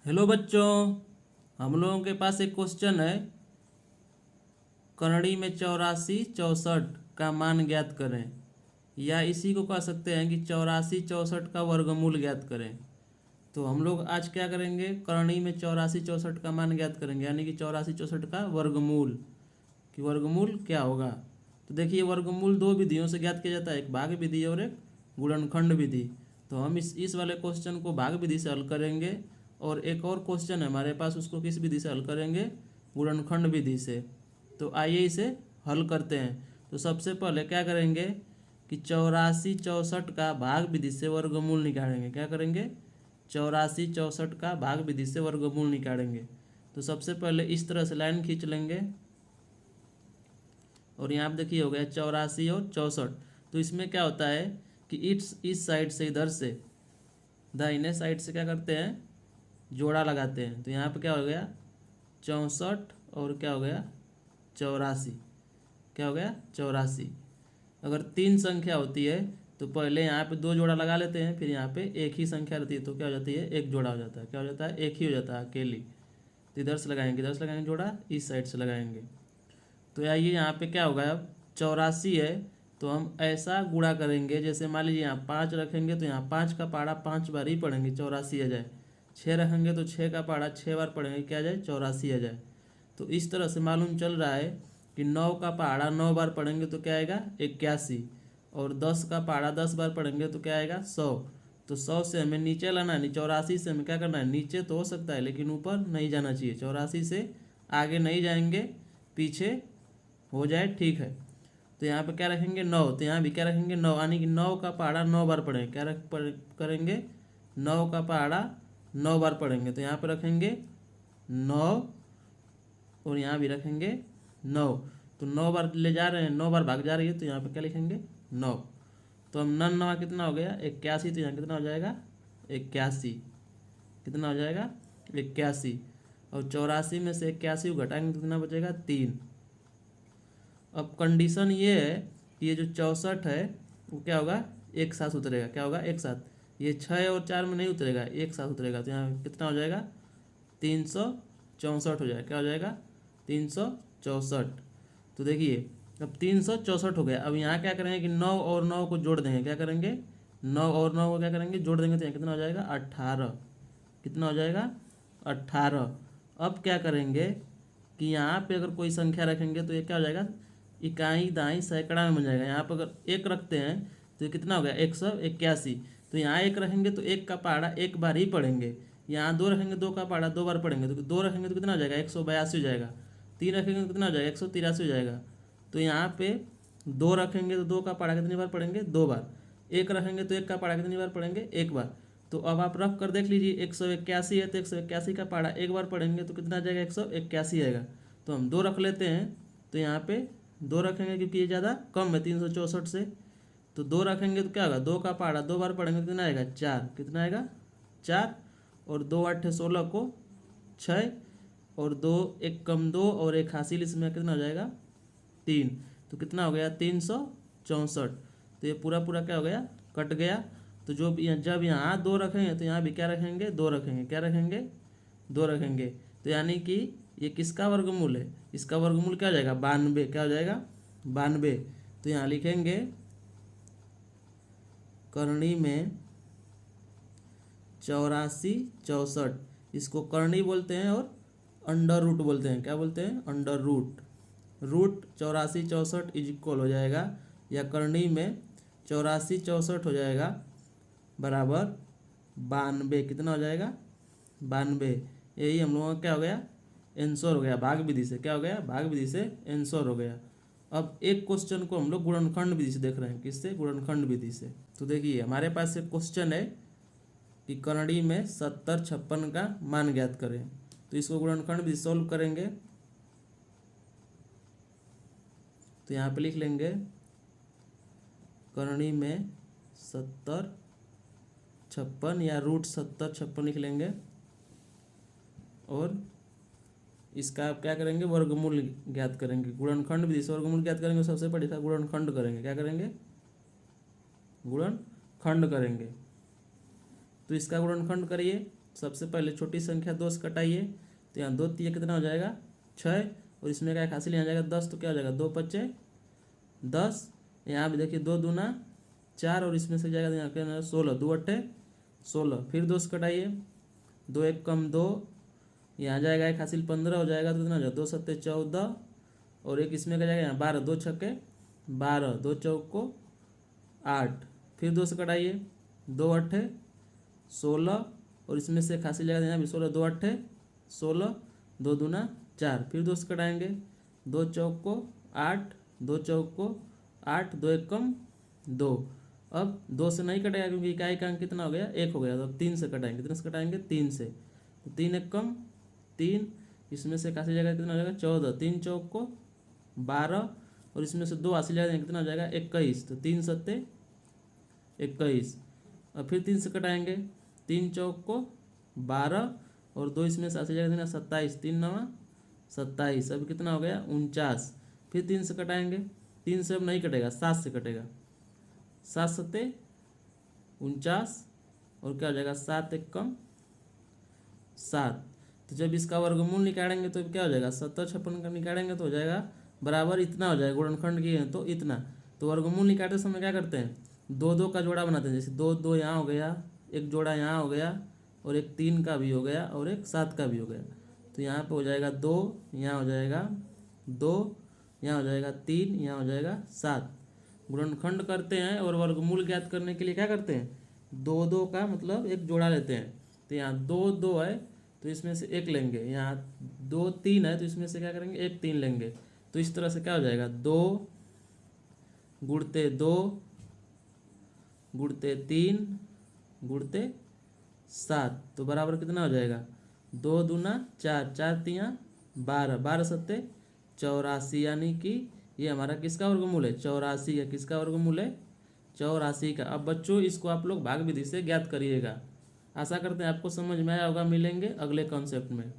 Hello बच्चों, हम लोगों के पास एक क्वेश्चन है। करणी में 84 64 का मान ज्ञात करें, या इसी को कह सकते हैं कि 84 64 का वर्गमूल ज्ञात करें। तो हम लोग आज क्या करेंगे, करणी में 84 64 का मान ज्ञात करेंगे, यानी कि 84 64 का वर्गमूल, कि वर्गमूल क्या होगा। तो देखिए, वर्गमूल दो विधियों से ज्ञात किया जाता है, एक भाग विधि और एक गुणनखंड विधि। तो हम इस वाले क्वेश्चन को भाग विधि से हल करेंगे, और एक और क्वेश्चन है हमारे पास, उसको किस विधि से हल करेंगे, गुणनखंड विधि से। तो आइए इसे हल करते हैं। तो सबसे पहले क्या करेंगे कि 84 64 का भाग विधि से वर्गमूल निकालेंगे। क्या करेंगे, 84 64 का भाग विधि से वर्गमूल निकालेंगे। तो सबसे पहले इस तरह से लाइन खींच लेंगे, और यहाँ पे देखिए हो गया 84 और 64। तो इसमें क्या होता है कि इस साइड से, इधर से दाहिने साइड से क्या करते हैं, जोड़ा लगाते हैं। तो यहाँ पे क्या हो गया 64 और क्या हो गया 84। क्या हो गया 84। अगर तीन संख्या होती है तो पहले यहाँ पे दो जोड़ा लगा लेते हैं, फिर यहाँ पे एक ही संख्या रहती है तो क्या हो जाती है, एक जोड़ा हो जाता है। क्या हो जाता है, एक ही हो जाता है अकेली। तो इधर से लगाएंगे, इधर से लगाएंगे जोड़ा, इस साइड से लगाएंगे। तो आइए यहाँ पे क्या होगा, अब 84 है तो हम ऐसा गुणा करेंगे, जैसे मान लीजिए यहाँ 5 रखेंगे तो यहाँ 5 का पहाड़ा 5 बार ही पढ़ेंगे, 84 आ जाए। 6 रखेंगे तो 6 का पहाड़ा 6 बार पढ़ेंगे, क्या आ जाए, 84 आ जाए। तो इस तरह से मालूम चल रहा है कि 9 का पहाड़ा 9 बार पढ़ेंगे तो क्या आएगा, 81। और 10 का पहाड़ा 10 बार पढ़ेंगे तो क्या आएगा, 100। तो 100 से हमें नीचे लाना है, 84 से हमें क्या करना है, नीचे तो हो सकता है लेकिन ऊपर नहीं जाना चाहिए। 84 से आगे नहीं जाएंगे, पीछे हो जाए, ठीक है। तो यहाँ पे क्या रखेंगे, 9। तो यहाँ भी क्या रखेंगे, 9, यानी कि 9 का पहाड़ा 9 बार पढ़ेंगे। क्या करेंगे, 9 का पहाड़ा 9 बार पढ़ेंगे। तो यहाँ पे रखेंगे 9, और यहाँ भी रखेंगे 9। तो 9 बार ले जा रहे हैं, 9 बार भाग जा रही है, तो यहाँ पे क्या लिखेंगे, 9। तो हम 9 9 कितना हो गया, 81। तो यहाँ कितना हो जाएगा, 81। कितना हो जाएगा, 81। और 84 में से 81 को घटाएंगे तो कितना बचेगा, 3। अब कंडीशन ये है कि ये जो 64 है वो क्या होगा, एक साथ उतरेगा। क्या होगा, एक साथ। ये 6 और 4 में नहीं उतरेगा, एक साथ उतरेगा। तो यहाँ कितना हो जाएगा, 364 हो जाएगा। क्या हो जाएगा, 364। तो देखिए अब 364 हो गया। अब यहाँ क्या करेंगे कि 9 और 9 को जोड़ देंगे। क्या करेंगे, 9 और 9 को क्या करेंगे, जोड़ देंगे। तो यहाँ कितना हो जाएगा, 18। कितना हो जाएगा, 18। अब क्या करेंगे कि यहाँ पे अगर कोई संख्या रखेंगे तो ये क्या हो जाएगा, इकाई दाई सैकड़ा में बन जाएगा। यहाँ पर अगर एक रखते हैं तो ये कितना हो गया, 181। तो यहाँ एक रखेंगे तो एक का पहाड़ा एक बार ही पढ़ेंगे। यहाँ दो रखेंगे, दो का पहाड़ा दो बार पढ़ेंगे। तो दो रखेंगे तो कितना हो जाएगा, 182 हो जाएगा। 3 रखेंगे तो कितना हो जाएगा, 183 हो जाएगा। तो यहाँ पे दो रखेंगे तो दो का पहाड़ा कितनी बार पढ़ेंगे, 2 बार। एक रखेंगे तो एक का पहाड़ा कितनी बार पढ़ेंगे, 1 बार। तो अब आप रख कर देख लीजिए, 181 है तो 181 का पहाड़ा एक बार पढ़ेंगे तो कितना आ जाएगा, 181 आएगा। तो हम 2 रख लेते हैं। तो यहाँ पे 2 रखेंगे क्योंकि ये ज़्यादा कम है 364 से। तो 2 रखेंगे तो क्या होगा, 2 का पहाड़ा 2 बार पढ़ेंगे तो कितना आएगा, 4। कितना आएगा, 4। और 2 8 16 को 6, और 2 1 कम 2 और 1 हासिल, इसमें कितना हो जाएगा, 3। तो कितना हो गया, 364। तो ये पूरा पूरा क्या हो गया, कट गया। तो जब यहाँ 2 रखेंगे तो यहाँ भी क्या रखेंगे, 2 रखेंगे। क्या रखेंगे, 2 रखेंगे। तो यानी कि ये किसका वर्गमूल है, इसका वर्गमूल क्या हो जाएगा, 92। क्या हो जाएगा, 92। तो यहाँ लिखेंगे करणी में 84 64, इसको करणी बोलते हैं और अंडर रूट बोलते हैं। क्या बोलते हैं, under root. Root 84 64 is equal हो जाएगा, या करणी में 84 64 हो जाएगा बराबर 92। कितना हो जाएगा, 92। यही हम लोगों का क्या हो गया, आंसर हो गया भाग विधि से। क्या हो गया, भाग विधि से आंसर हो गया। अब एक क्वेश्चन को हम लोग गुणनखंड विधि से देख रहे हैं। किससे, गुणनखंड विधि से। तो देखिए हमारे पास एक क्वेश्चन है कि करणी में 70 56 का मान ज्ञात करें। तो इसको गुणनखंड विधि सोल्व करेंगे। तो यहाँ पे लिख लेंगे करणी में 70 56, या रूट 70 56 लिख लेंगे। और इसका आप क्या करेंगे, वर्गमूल ज्ञात करेंगे। गुणनखंड विधि से वर्गमूल ज्ञात करेंगे, सबसे पहले था गुणनखंड करेंगे। क्या करेंगे, गुणनखंड करेंगे। तो इसका गुणनखंड करिए। सबसे पहले छोटी संख्या 2 से कटाइए, तो यहाँ 2 3 कितना हो जाएगा 6, और इसमें क्या हासिल यहाँ जाएगा 10, तो क्या हो जाएगा 2 5 10। यहाँ भी देखिए 2 दूना 4, और इसमें से जाएगा यहाँ क्या 16, 2 8 16। फिर 2 से कटाइए, 2 1 कम 2, यहाँ जाएगा एक हासिल 15 हो जाएगा, तो कितना हो जाएगा 2 7 14, और एक इसमें क्या जाएगा यहाँ 12, 2 6 12, 2 चौको 8। फिर 2 से कटाइए, 2 8 16, और इसमें से खासी जाएगा यहाँ भी 16, 2 8 16, 2 दूना 4। फिर 2 से कटाएंगे, 2 चौको 8, 2 चौको 8, 2 1 कम 2। अब 2 से नहीं कटेगा क्योंकि इकाई का अंक कितना हो गया 1 हो गया, तो अब 3 से कटाएंगे, कितने से कटाएंगे 3 से, तो 3 1 कम 3, इसमें से खासी जाएगा कितना हो जाएगा 14, 3 चौको 12, और इसमें से 2 हासिल जाएगा कितना हो जाएगा 21, तो 3 7 21। और फिर 3 से कटाएंगे, 3 चौक को 12, और 2 इसमें से हासिल जाएगा कितना 27, 3 9 27, अब कितना हो गया 49। फिर 3 से कटाएंगे, 3 से अब नहीं कटेगा 7 से कटेगा, 7 7 49, और क्या हो जाएगा 7 1 कम 7। तो जब इसका वर्गमूल निकालेंगे तो क्या हो जाएगा 70 56 का निकालेंगे तो हो जाएगा बराबर इतना हो जाएगा, गुणनखंड की है तो इतना। तो वर्गमूल निकालते समय क्या करते हैं 2 2 का जोड़ा बनाते हैं, जैसे 2 2 यहाँ हो गया, एक जोड़ा यहाँ हो गया, और एक 3 का भी हो गया, और एक 7 का भी हो गया। तो यहाँ पे हो जाएगा 2, यहाँ हो जाएगा 2, यहाँ हो जाएगा 3, यहाँ हो जाएगा 7। गुणनखंड करते हैं और वर्गमूल ज्ञात करने के लिए क्या करते हैं 2 2 का मतलब एक जोड़ा लेते हैं। तो यहाँ 2 2 है तो इसमें से 1 लेंगे, यहाँ 2 3 है तो इसमें से क्या करेंगे 1 3 लेंगे। तो इस तरह से क्या हो जाएगा 2 गुणते 2 गुणते 3 गुणते 7, तो बराबर कितना हो जाएगा 2 दूना 4, 4 3 12, 12 7 84, यानी कि ये हमारा किसका वर्गमूल है 84 का। किसका वर्गमूल है 84 का। अब बच्चों इसको आप लोग भाग विधि से ज्ञात करिएगा। आशा करते हैं आपको समझ में आया होगा। मिलेंगे अगले कॉन्सेप्ट में।